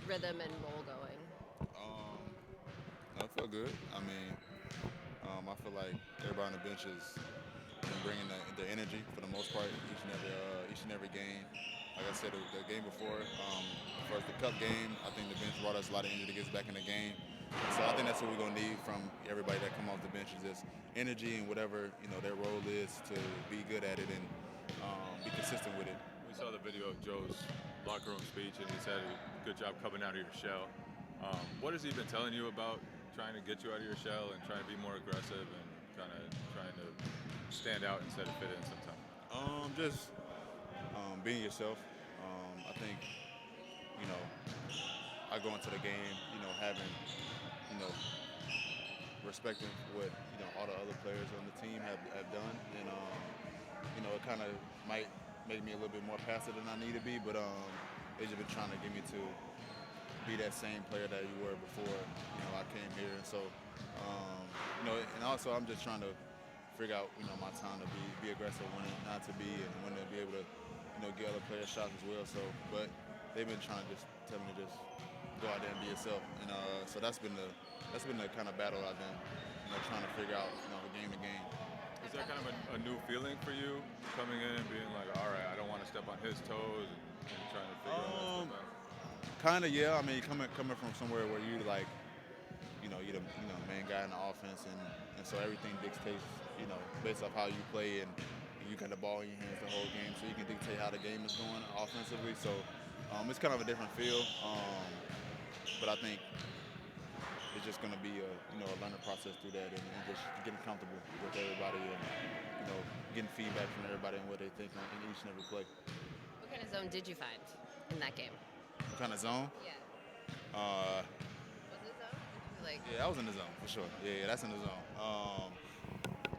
rhythm and roll going? I feel good. I mean, I feel like everybody on the bench is been bringing the energy for the most part each and every game. Like I said, the game before, first the cup game, I think the bench brought us a lot of energy to get us back in the game. So I think that's what we're gonna need from everybody that come off the bench is just energy and whatever their role is to be good at it and be consistent with it. We saw the video of Joe's locker room speech, and he said, "Good job coming out of your shell." What has he been telling you about trying to get you out of your shell and trying to be more aggressive and kind of trying to stand out instead of fit in sometimes? Just being yourself. I think you know I go into the game, having you know respecting what all the other players on the team have done, and it kind of might make me a little bit more passive than I need to be, but they've just been trying to get me to be that same player that you were before I came here, and so and also I'm just trying to figure out my time to be aggressive when not to be, and when to be able to get other players shots as well. So, but they've been trying to just tell me to just go out there and be yourself, and so that's been the kind of battle I've been trying to figure out game to game. Is that kind of a new feeling for you coming in and being like, all right, I don't want to step on his toes and trying to figure all that stuff out? Kind of, yeah. I mean, coming from somewhere where you like, you're the main guy in the offense, and so everything dictates, based off how you play, and you got the ball in your hands the whole game, so you can dictate how the game is going offensively. So it's kind of a different feel, but I think it's just going to be a learning process through that, and just getting comfortable with everybody, and getting feedback from everybody and what they think in each and every play. What kind of zone did you find in that game? What kind of zone? Yeah. Uh, Was it zone? Did you yeah, I was in the zone for sure. Yeah, that's in the zone.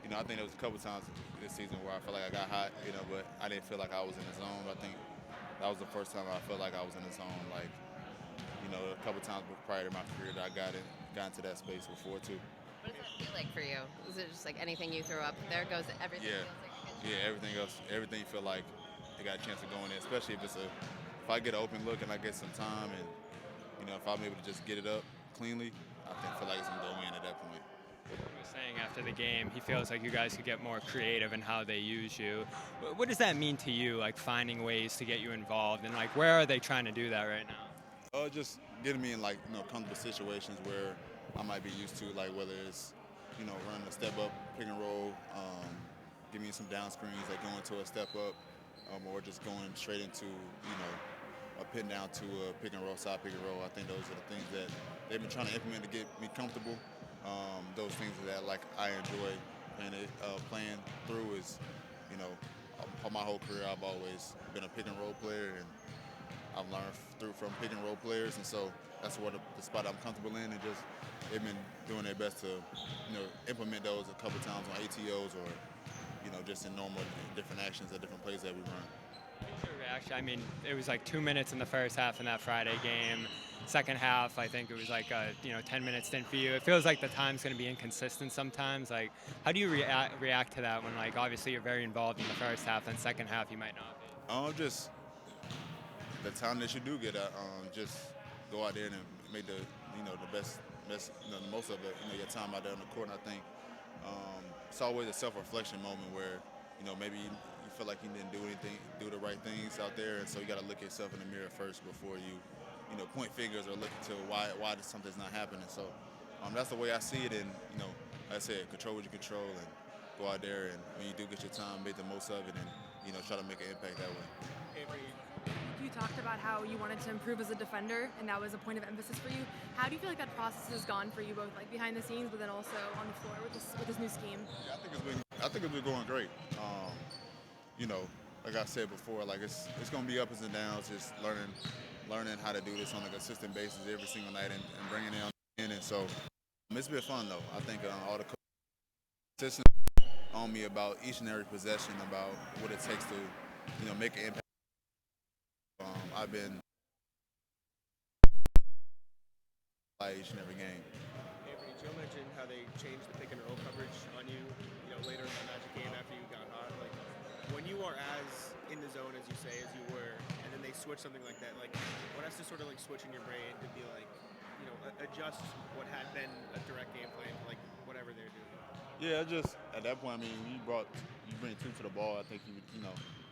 I think there was a couple times this season where I felt like I got hot, but I didn't feel like I was in the zone. I think that was the first time I felt like I was in the zone. Like, a couple times prior to my career that I got into that space before too. What does that feel like for you? Is it just like anything you throw up, there goes everything? Yeah, Feels like a good yeah. Everything feel like it got a chance to go in there, especially if I get an open look and I get some time, and if I'm able to just get it up cleanly, I feel like it's gonna go in at that point. He was saying after the game, he feels like you guys could get more creative in how they use you. What does that mean to you, like finding ways to get you involved, and like where are they trying to do that right now? Just getting me in like comfortable situations where I might be used to, like whether it's running a step up, pick and roll, give me some down screens, like going to a step up, or just going straight into a pin down to a pick and roll, side pick and roll. I think those are the things that they've been trying to implement to get me comfortable. Those things that like I enjoy playing through is, for my whole career I've always been a pick and roll player, and I've learned from pick and roll players, and so that's what the spot I'm comfortable in, and just they've been doing their best to implement those a couple times on ATOs or just in normal different actions or different plays that we run. What's your reaction? I mean, it was like 2 minutes in the first half in that Friday game. Second half, I think it was like a 10-minute stint for you. It feels like the time's going to be inconsistent sometimes. Like, how do you react to that when, like, obviously you're very involved in the first half, and second half you might not be? Just the time that you do get out, just go out there and make the the best the most of it. Your time out there on the court. And I think it's always a self-reflection moment where maybe you feel like you didn't do the right things out there, and so you got to look yourself in the mirror first before you point fingers or look into why something's not happening. So that's the way I see it, and like I said, control what you control, and go out there, and when you do get your time, make the most of it, and try to make an impact that way. Avery, you talked about how you wanted to improve as a defender, and that was a point of emphasis for you. How do you feel like that process has gone for you, both like behind the scenes, but then also on the floor with this new scheme? Yeah, I think it's been going great. Like I said before, like it's gonna be ups and downs, just learning how to do this on a consistent basis every single night, and bringing it in. And so it's been fun though. I think all the coaches on me about each and every possession, about what it takes to make an impact. I've been each and every game. Anfernee, Joe mentioned how they changed the pick and roll coverage on you, later in the Magic game after you got hot. Like, when you are as in the zone as you say as you were, and then they switch something like that, like, what has to sort of like switch in your brain to be like, adjust what had been a direct game plan to like whatever they're doing? Yeah, just at that point, I mean, you bring two to the ball. I think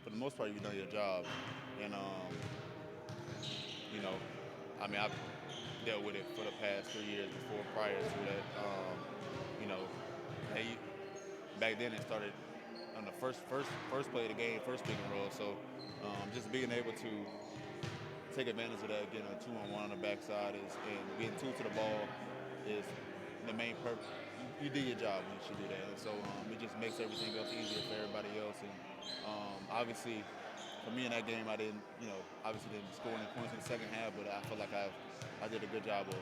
for the most part, you've done your job, and you know, I mean, I've dealt with it for the past 3 years prior to that. You know, they back then it started on the first play of the game, first pick and roll. So just being able to take advantage of that, getting a 2-on-1 on the backside and getting two to the ball is the main purpose. You do your job when you should do that. And so it just makes everything else easier for everybody else. And obviously, for me in that game, I didn't score any points in the second half, but I feel like I did a good job of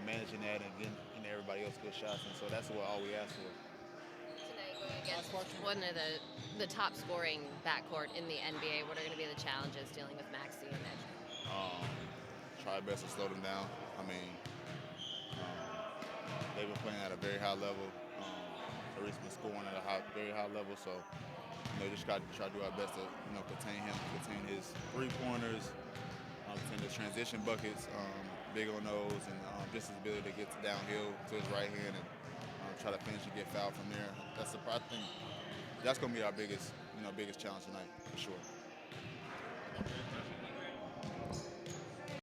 managing that and getting everybody else good shots. And so that's all we asked for. Tonight, going against one of the top scoring backcourt in the NBA, what are going to be the challenges dealing with Maxey and Magic? Try our best to slow them down. I mean, they've been playing at a very high level. Tariq's been scoring at a very high level, so just try to do our best to contain him, contain his 3-pointers, contain his transition buckets, big on those, and just his ability to get downhill to his right hand and try to finish and get fouled from there. I think that's going to be our biggest challenge tonight for sure.